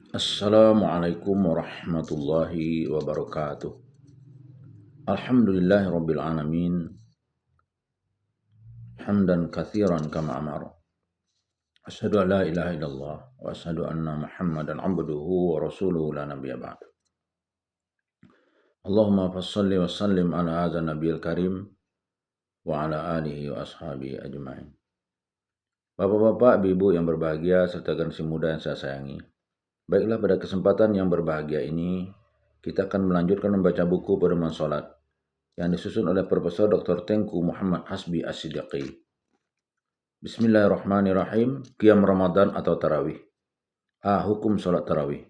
Assalamualaikum warahmatullahi wabarakatuh. Alhamdulillahirabbil alamin. Hamdan katsiran kama amara. Asyhadu an la ilaha illallah wa asyhadu anna Muhammadan abduhu wa rasuluhu la nabiyya ba'd. Allahumma fassalli wa sallim ala hadzal nabiyil karim wa ala alihi wa ashabihi ajmain. Bapak-bapak, ibu-ibu yang berbahagia serta generasi muda yang saya sayangi. Baiklah, pada kesempatan yang berbahagia ini kita akan melanjutkan membaca buku pedoman salat yang disusun oleh Profesor Dr. Tengku Muhammad Hasbi As-Siddiqi. Bismillahirrahmanirrahim. Qiyam Ramadan atau Tarawih. Hukum salat Tarawih.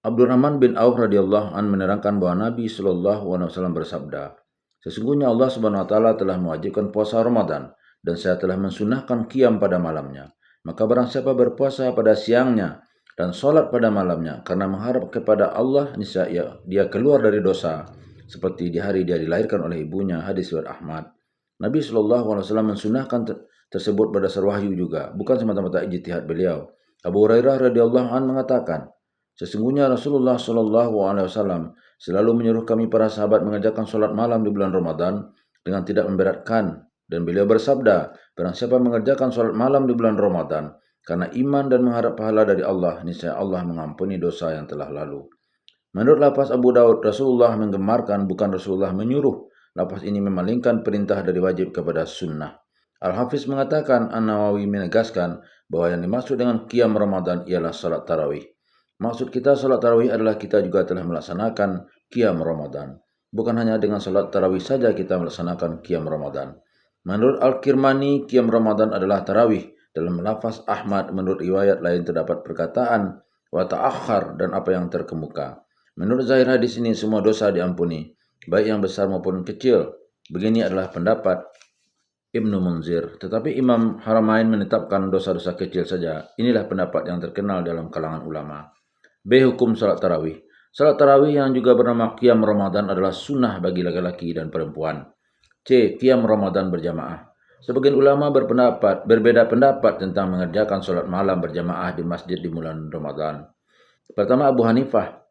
Abdurrahman bin Auf radhiyallahu an menerangkan bahwa Nabi sallallahu alaihi wasallam bersabda, sesungguhnya Allah Subhanahu wa taala telah mewajibkan puasa Ramadan dan saya telah mensunahkan qiyam pada malamnya. Maka barang siapa berpuasa pada siangnya dan salat pada malamnya karena mengharap kepada Allah, niscaya dia keluar dari dosa seperti di hari dia dilahirkan oleh ibunya. Hadis riwayat Ahmad. Nabi sallallahu alaihi wasallam mensunahkan tersebut berdasar wahyu juga, bukan semata-mata ijtihad beliau. Abu Hurairah radhiyallahu an mengatakan, sesungguhnya Rasulullah Shallallahu Alaihi Wasallam selalu menyuruh kami para sahabat mengerjakan sholat malam di bulan Ramadan dengan tidak memberatkan, dan beliau bersabda, barang siapa mengerjakan sholat malam di bulan Ramadan karena iman dan mengharap pahala dari Allah, niscaya Allah mengampuni dosa yang telah lalu. Menurut lafaz Abu Daud, Rasulullah menggemarkan, bukan Rasulullah menyuruh. Lafaz ini memalingkan perintah dari wajib kepada sunnah. Al-Hafiz mengatakan, An-Nawawi menegaskan bahwa yang dimaksud dengan qiyam Ramadan ialah salat tarawih. Maksud kita salat tarawih adalah kita juga telah melaksanakan qiyam Ramadan. Bukan hanya dengan salat tarawih saja kita melaksanakan qiyam Ramadan. Menurut Al-Kirmani, qiyam Ramadan adalah tarawih. Dalam lafaz Ahmad, menurut riwayat lain terdapat perkataan wa ta'akhir dan apa yang terkemuka. Menurut zahir hadis ini semua dosa diampuni, baik yang besar maupun kecil. Begini adalah pendapat Ibnu Munzir. Tetapi Imam Haramain menetapkan dosa-dosa kecil saja. Inilah pendapat yang terkenal dalam kalangan ulama. B. Hukum salat tarawih. Salat tarawih yang juga bernama qiyam Ramadan adalah sunnah bagi laki-laki dan perempuan. C. Qiyam Ramadan berjamaah. Sebagian ulama berbeda pendapat tentang mengerjakan salat malam berjamaah di masjid di bulan Ramadan. Pertama, Abu Hanifah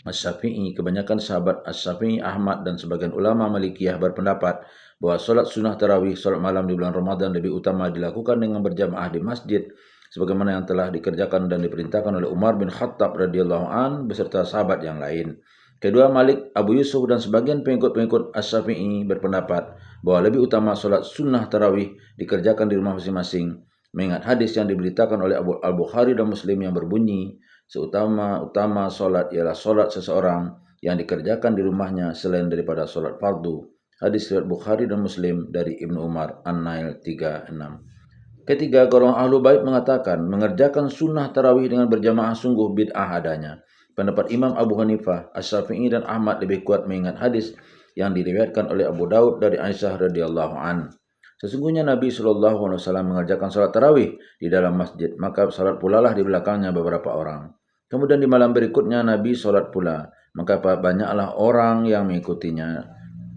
Asy-Syafi'i, kebanyakan sahabat Asy-Syafi'i, Ahmad, dan sebagian ulama Malikiyah berpendapat bahwa salat sunnah tarawih, salat malam di bulan Ramadan lebih utama dilakukan dengan berjamaah di masjid, sebagaimana yang telah dikerjakan dan diperintahkan oleh Umar bin Khattab radhiyallahu an beserta sahabat yang lain. Kedua, Malik, Abu Yusuf, dan sebagian pengikut-pengikut Asy-Syafi'i berpendapat bahwa lebih utama salat sunnah tarawih dikerjakan di rumah masing-masing, mengingat hadis yang diberitakan oleh Al-Bukhari dan Muslim yang berbunyi, seutama-utama salat ialah salat seseorang yang dikerjakan di rumahnya selain daripada salat fardu. Hadis riwayat Bukhari dan Muslim dari Ibnu Umar, An-Nail 36. Ketiga, golongan ahlu bait mengatakan mengerjakan sunnah tarawih dengan berjamaah sungguh bid'ah adanya. Pendapat Imam Abu Hanifah, Asy-Syafi'i, dan Ahmad lebih kuat mengingat hadis yang diriwayatkan oleh Abu Daud dari Aisyah radhiyallahu an. Sesungguhnya Nabi Shallallahu Alaihi Wasallam mengerjakan salat tarawih di dalam masjid, maka salat pula lah di belakangnya beberapa orang. Kemudian di malam berikutnya Nabi salat pula, maka banyaklah orang yang mengikutinya.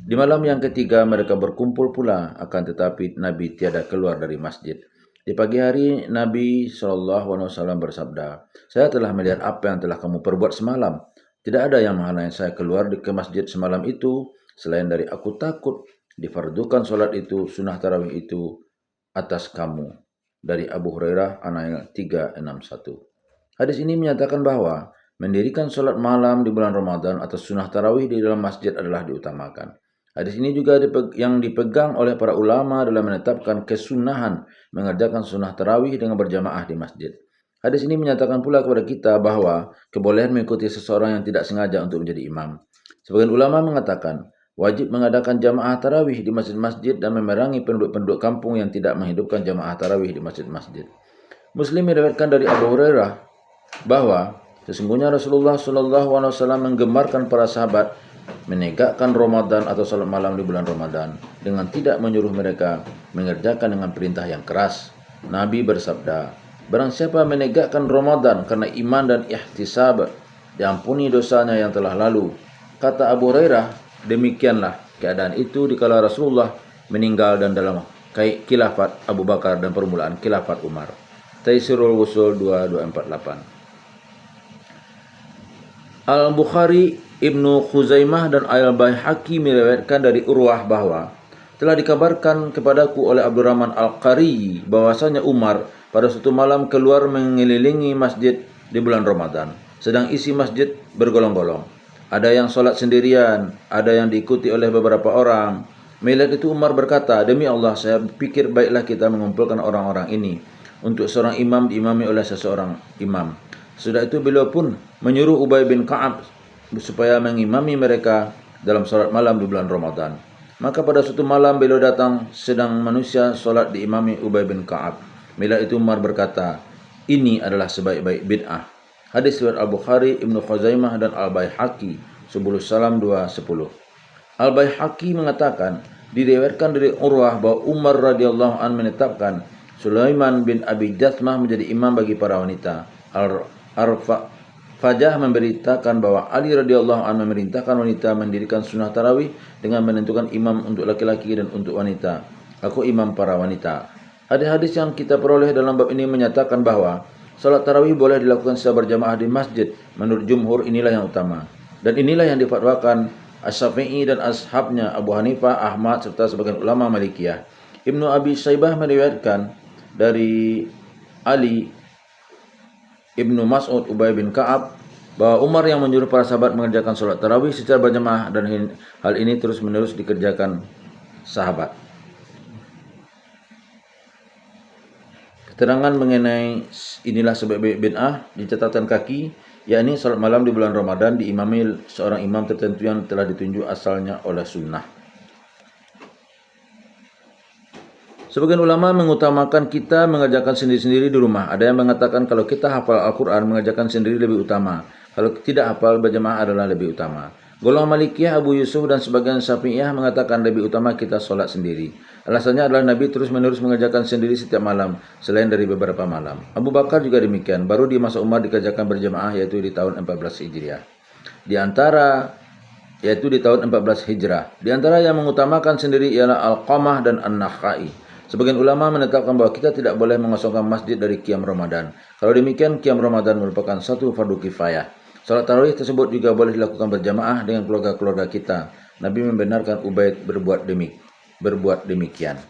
Di malam yang ketiga mereka berkumpul pula, akan tetapi Nabi tiada keluar dari masjid. Di pagi hari Nabi SAW bersabda, saya telah melihat apa yang telah kamu perbuat semalam. Tidak ada yang menghalangi saya keluar ke masjid semalam itu, selain dari aku takut difardukan solat itu, sunnah tarawih itu atas kamu. Dari Abu Hurairah, An-Nail 361. Hadis ini menyatakan bahwa mendirikan solat malam di bulan Ramadan atau sunnah tarawih di dalam masjid adalah diutamakan. Hadis ini juga yang dipegang oleh para ulama dalam menetapkan kesunahan mengerjakan sunnah tarawih dengan berjamaah di masjid. Hadis ini menyatakan pula kepada kita bahwa kebolehan mengikuti seseorang yang tidak sengaja untuk menjadi imam. Sebagian ulama mengatakan wajib mengadakan jamaah tarawih di masjid-masjid dan memerangi penduduk-penduduk kampung yang tidak menghidupkan jamaah tarawih di masjid-masjid. Muslim meriwayatkan dari Abu Hurairah bahwa sesungguhnya Rasulullah SAW menggemarkan para sahabat menegakkan Ramadan atau salat malam di bulan Ramadan dengan tidak menyuruh mereka mengerjakan dengan perintah yang keras. Nabi bersabda, barang siapa menegakkan Ramadan karena iman dan ihtisab, diampuni dosanya yang telah lalu. Kata Abu Hurairah, demikianlah keadaan itu dikala Rasulullah meninggal dan dalam khilafat Abu Bakar dan permulaan khilafat Umar. Taisirul Wusul 2248. Al-Bukhari, Ibnu Khuzaimah dan Al-Baihaqi meriwayatkan dari Urwah bahwa telah dikabarkan kepadaku oleh Abdurrahman Al-Qari bahwasanya Umar pada suatu malam keluar mengelilingi masjid di bulan Ramadan, sedang isi masjid bergolong-golong. Ada yang sholat sendirian, ada yang diikuti oleh beberapa orang. Melihat itu Umar berkata, "Demi Allah, saya pikir baiklah kita mengumpulkan orang-orang ini untuk seorang imam diimami oleh seseorang imam." Sudah itu beliau pun menyuruh Ubay bin Ka'ab supaya mengimami mereka dalam sholat malam di bulan Ramadan. Maka pada suatu malam beliau datang sedang manusia sholat diimami Ubay bin Ka'ab. Melihat itu Umar berkata, "Ini adalah sebaik-baik bid'ah." Hadis riwayat Al-Bukhari, Ibnu Khuzaimah dan Al-Baihaqi, Subulus Salam 210. Al-Baihaqi mengatakan, diriwayatkan dari Urwah bahwa Umar radhiyallahu an menetapkan Sulaiman bin Abi Jathmah menjadi imam bagi para wanita. Fajah memberitakan bahwa Ali radhiyallahu anhu memerintahkan wanita mendirikan sunnah tarawih dengan menentukan imam untuk laki-laki dan untuk wanita. Aku imam para wanita. Hadis-hadis yang kita peroleh dalam bab ini menyatakan bahwa salat tarawih boleh dilakukan secara berjamaah di masjid. Menurut jumhur inilah yang utama. Dan inilah yang difatwakan Asy-Syafi'i dan ashabnya Abu Hanifah, Ahmad serta sebagian ulama Malikiyah. Ibnu Abi Syaibah meriwayatkan dari Ali, Ibnu Mas'ud, Ubay bin Ka'ab bahwa Umar yang menyuruh para sahabat mengerjakan sholat tarawih secara berjamaah dan hal ini terus menerus dikerjakan sahabat. Keterangan mengenai inilah sebaik-baik bid'ah di catatan kaki, yakni sholat malam di bulan Ramadan diimami seorang imam tertentu yang telah ditunjuk asalnya oleh sunnah. Sebagian ulama mengutamakan kita mengerjakan sendiri-sendiri di rumah. Ada yang mengatakan kalau kita hafal Al-Quran, mengerjakan sendiri lebih utama. Kalau tidak hafal, berjamaah adalah lebih utama. Golongan Malikiyah, Abu Yusuf dan sebagian Syafi'iyah mengatakan lebih utama kita sholat sendiri. Alasannya adalah Nabi terus-menerus mengerjakan sendiri setiap malam, selain dari beberapa malam. Abu Bakar juga demikian. Baru di masa Umar dikerjakan berjamaah, yaitu di tahun 14 Hijriah. Yaitu di tahun 14 Hijrah. Di antara yang mengutamakan sendiri ialah Al-Qamah dan An-Nakhai. Sebagian ulama menetapkan bahwa kita tidak boleh mengosongkan masjid dari qiyam Ramadan. Kalau demikian, qiyam Ramadan merupakan satu fardu kifayah. Salat tarawih tersebut juga boleh dilakukan berjamaah dengan keluarga-keluarga kita. Nabi membenarkan Ubaid berbuat demikian.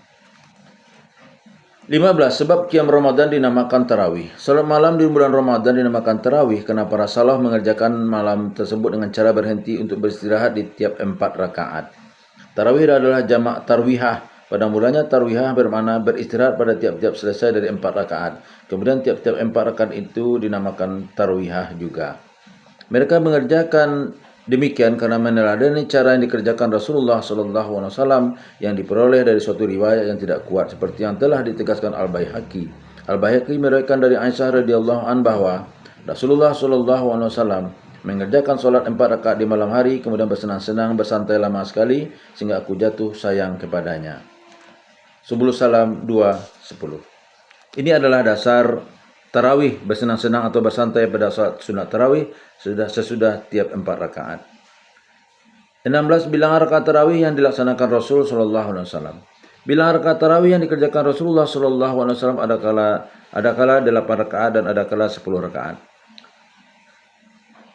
15. Sebab qiyam Ramadan dinamakan tarawih. Salat malam di bulan Ramadan dinamakan tarawih karena para salaf mengerjakan malam tersebut dengan cara berhenti untuk beristirahat di tiap 4 rakaat. Tarawih adalah jamak tarwihah. Pada mulanya tarwihah bermakna beristirahat pada tiap-tiap selesai dari 4 rakaat. Kemudian tiap-tiap 4 rakaat itu dinamakan tarwihah juga. Mereka mengerjakan demikian karena meneladani cara yang dikerjakan Rasulullah SAW yang diperoleh dari suatu riwayat yang tidak kuat seperti yang telah ditegaskan Al-Baihaqi. Al-Baihaqi meriwayatkan dari Aisyah radhiyallahu an bahwa Rasulullah SAW mengerjakan solat 4 rakaat di malam hari, kemudian bersenang-senang bersantai lama sekali sehingga aku jatuh sayang kepadanya. Subulus Salam 2:10. Ini adalah dasar tarawih, bersenang-senang atau bersantai pada saat sunat tarawih sesudah tiap 4 rakaat. 16. Bilangan rakaat tarawih yang dilaksanakan Rasul sallallahu alaihi wasallam. Bilangan rakaat tarawih yang dikerjakan Rasulullah sallallahu alaihi wasallam ada kala 8 rakaat dan ada kala 10 rakaat.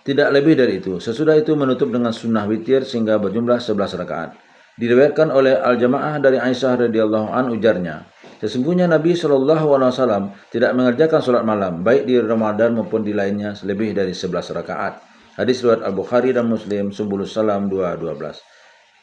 Tidak lebih dari itu. Sesudah itu menutup dengan sunnah witir sehingga berjumlah 11 rakaat. Diriwayatkan oleh Al-Jamaah dari Aisyah radhiyallahu an ujarnya, sesungguhnya Nabi SAW tidak mengerjakan solat malam baik di Ramadan maupun di lainnya lebih dari 11 rakaat. Hadis riwayat Al-Bukhari dan Muslim, Subulus Salam 2:12.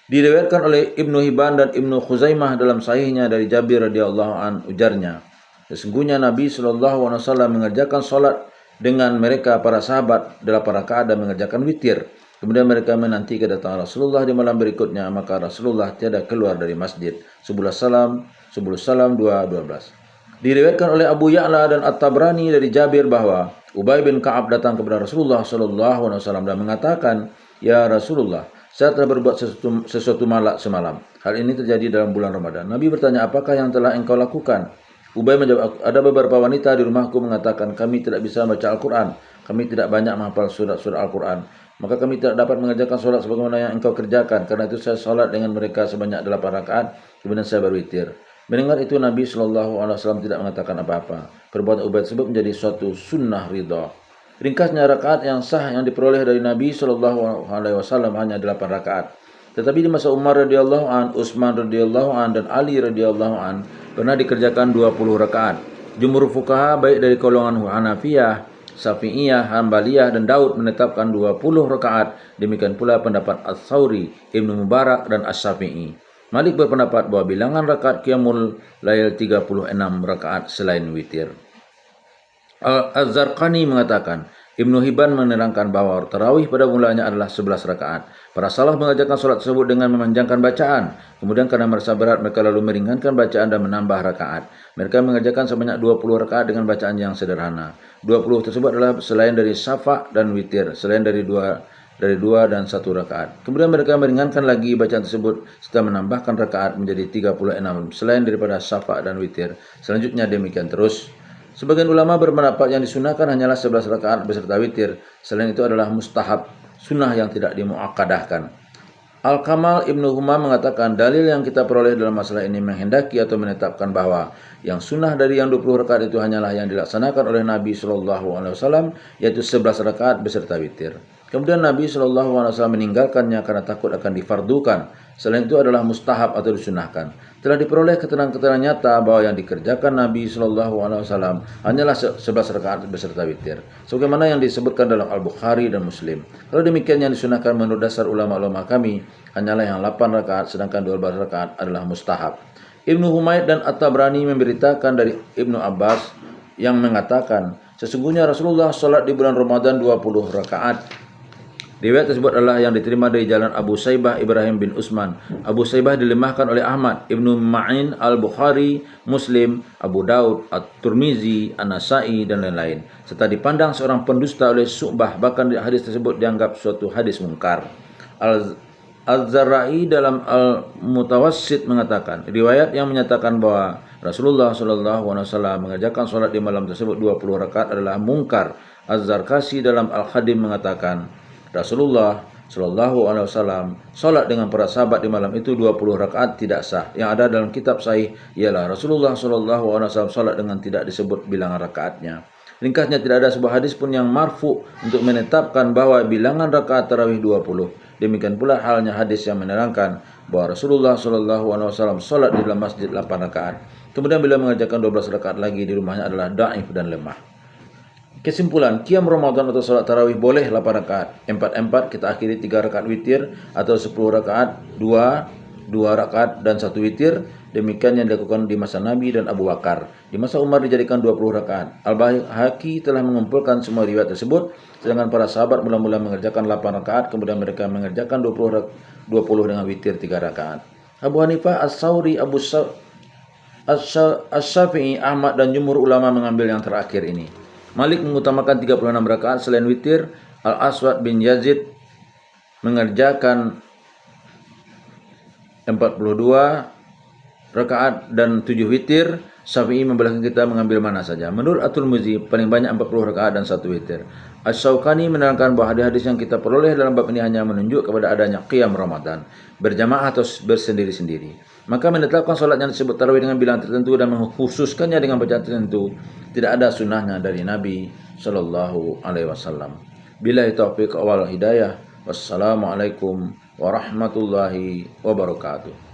Diriwayatkan oleh Ibnu Hibban dan Ibnu Khuzaimah dalam sahihnya dari Jabir radhiyallahu an ujarnya, sesungguhnya Nabi SAW mengerjakan solat dengan mereka para sahabat 8 rakaat dan mengerjakan witir. Kemudian mereka menanti kedatangan Rasulullah di malam berikutnya, maka Rasulullah tiada keluar dari masjid. Subulus Salam 2:12. Diriwayatkan oleh Abu Ya'la dan At-Tabrani dari Jabir bahwa Ubay bin Ka'ab datang kepada Rasulullah SAW dan mengatakan, "Ya Rasulullah, saya telah berbuat sesuatu malak semalam. Hal ini terjadi dalam bulan Ramadan." Nabi bertanya, "Apakah yang telah engkau lakukan?" Ubay menjawab, "Ada beberapa wanita di rumahku mengatakan kami tidak bisa baca Al-Quran. Kami tidak banyak menghafal surat-surat Al-Quran. Maka kami tidak dapat mengerjakan solat sebagaimana yang engkau kerjakan. Karena itu saya solat dengan mereka sebanyak 8 rakaat. Kemudian saya berwitir." Mendengar itu Nabi SAW tidak mengatakan apa-apa. Perbuatan Ubay tersebut menjadi suatu sunnah ridha. Ringkasnya, rakaat yang sah yang diperoleh dari Nabi Shallallahu Alaihi Wasallam hanya 8 rakaat. Tetapi di masa Umar radhiyallahu an, Utsman radhiyallahu an, dan Ali radhiyallahu an pernah dikerjakan 20 rakaat. Jumhur fuqaha baik dari golongan Hanafiyah, Syafi'iyah, Hanbaliyah, dan Daud menetapkan 20 rakaat. Demikian pula pendapat Ats-Tsauri, Ibnu Mubarak, dan Asy-Syafi'i. Malik berpendapat bahwa bilangan rakaat qiyamul lail 36 rakaat selain witir. Az-Zarqani mengatakan, Ibnu Hibban menerangkan bahwa tarawih pada mulanya adalah 11 rakaat. Para salaf mengerjakan sholat tersebut dengan memanjangkan bacaan. Kemudian karena merasa berat, mereka lalu meringankan bacaan dan menambah rakaat. Mereka mengerjakan sebanyak 20 rakaat dengan bacaan yang sederhana. 20 tersebut adalah selain dari syafa' dan witir, selain dari dua dan 1 rakaat. Kemudian mereka meringankan lagi bacaan tersebut serta menambahkan rakaat menjadi 36 selain daripada syafa' dan witir. Selanjutnya demikian terus. Sebagian ulama berpendapat yang disunahkan hanyalah 11 rakaat beserta witir. Selain itu adalah mustahab, sunnah yang tidak dimuakkadahkan. Al-Kamal Ibnu Humam mengatakan dalil yang kita peroleh dalam masalah ini menghendaki atau menetapkan bahwa yang sunnah dari yang 20 rakaat itu hanyalah yang dilaksanakan oleh Nabi SAW, yaitu 11 rakaat beserta witir. Kemudian Nabi SAW meninggalkannya karena takut akan difardukan. Selain itu adalah mustahab atau disunahkan. Telah diperoleh keterangan-keterangan nyata bahwa yang dikerjakan Nabi SAW hanyalah 11 rakaat beserta witir, sebagaimana yang disebutkan dalam Al-Bukhari dan Muslim. Kalau demikian, yang disunahkan menurut dasar ulama-ulama kami hanyalah yang 8 rakaat, sedangkan 12 rakaat adalah mustahab. Ibnu Humaid dan At-Tabrani memberitakan dari Ibnu Abbas yang mengatakan, sesungguhnya Rasulullah sholat di bulan Ramadan 20 rakaat. Riwayat tersebut adalah yang diterima dari jalan Abu Saibah Ibrahim bin Utsman. Abu Saibah dilemahkan oleh Ahmad, Ibnu Ma'in, Al-Bukhari, Muslim, Abu Daud, At-Tirmizi, An-Nasa'i, dan lain-lain. Serta dipandang seorang pendusta oleh Syu'bah, bahkan hadis tersebut dianggap suatu hadis mungkar. Al-Zarra'i dalam Al-Mutawassit mengatakan, riwayat yang menyatakan bahwa Rasulullah SAW mengerjakan sholat di malam tersebut 20 rakaat adalah mungkar. Az-Zarkasi dalam Al-Khadim mengatakan, Rasulullah SAW sholat dengan para sahabat di malam itu 20 rakaat tidak sah. Yang ada dalam kitab sahih ialah Rasulullah SAW sholat dengan tidak disebut bilangan rakaatnya. Ringkasnya, tidak ada sebuah hadis pun yang marfu untuk menetapkan bahwa bilangan rakaat tarawih 20. Demikian pula halnya hadis yang menerangkan bahwa Rasulullah SAW sholat di dalam masjid 8 rakaat. Kemudian beliau mengerjakan 12 rakaat lagi di rumahnya adalah dhaif dan lemah. Kesimpulan, qiyam Ramadan atau salat tarawih boleh 8 rakaat. 4 kita akhiri 3 rakaat witir, atau 10 rakaat 2 rakaat dan 1 witir. Demikian yang dilakukan di masa Nabi dan Abu Bakar. Di masa Umar dijadikan 20 rakaat. Al-Baihaqi telah mengumpulkan semua riwayat tersebut, sedangkan para sahabat mula-mula mengerjakan 8 rakaat, kemudian mereka mengerjakan 20 dengan witir 3 rakaat. Abu Hanifah, Ats-Tsauri, Asy-Syafi'i, Ahmad, dan jumhur ulama mengambil yang terakhir ini. Malik mengutamakan 36 rakaat selain witir. Al-Aswad bin Yazid mengerjakan 42 rakaat dan 7 witir. Syafi'i membelakang kita mengambil mana saja. Menurut At-Tirmizi paling banyak 40 rakaat dan 1 witir. Asy-Syaukani menerangkan bahwa hadis-hadis yang kita peroleh dalam bab ini hanya menunjuk kepada adanya qiyam Ramadan berjamaah atau bersendiri-sendiri. Maka menetapkan salat yang disebut tarawih dengan bilangan tertentu dan mengkhususkannya dengan bacaan tertentu tidak ada sunnahnya dari Nabi Shallallahu Alaihi Wasallam. Billahi taufiq wal hidayah. Wassalamualaikum warahmatullahi wabarakatuh.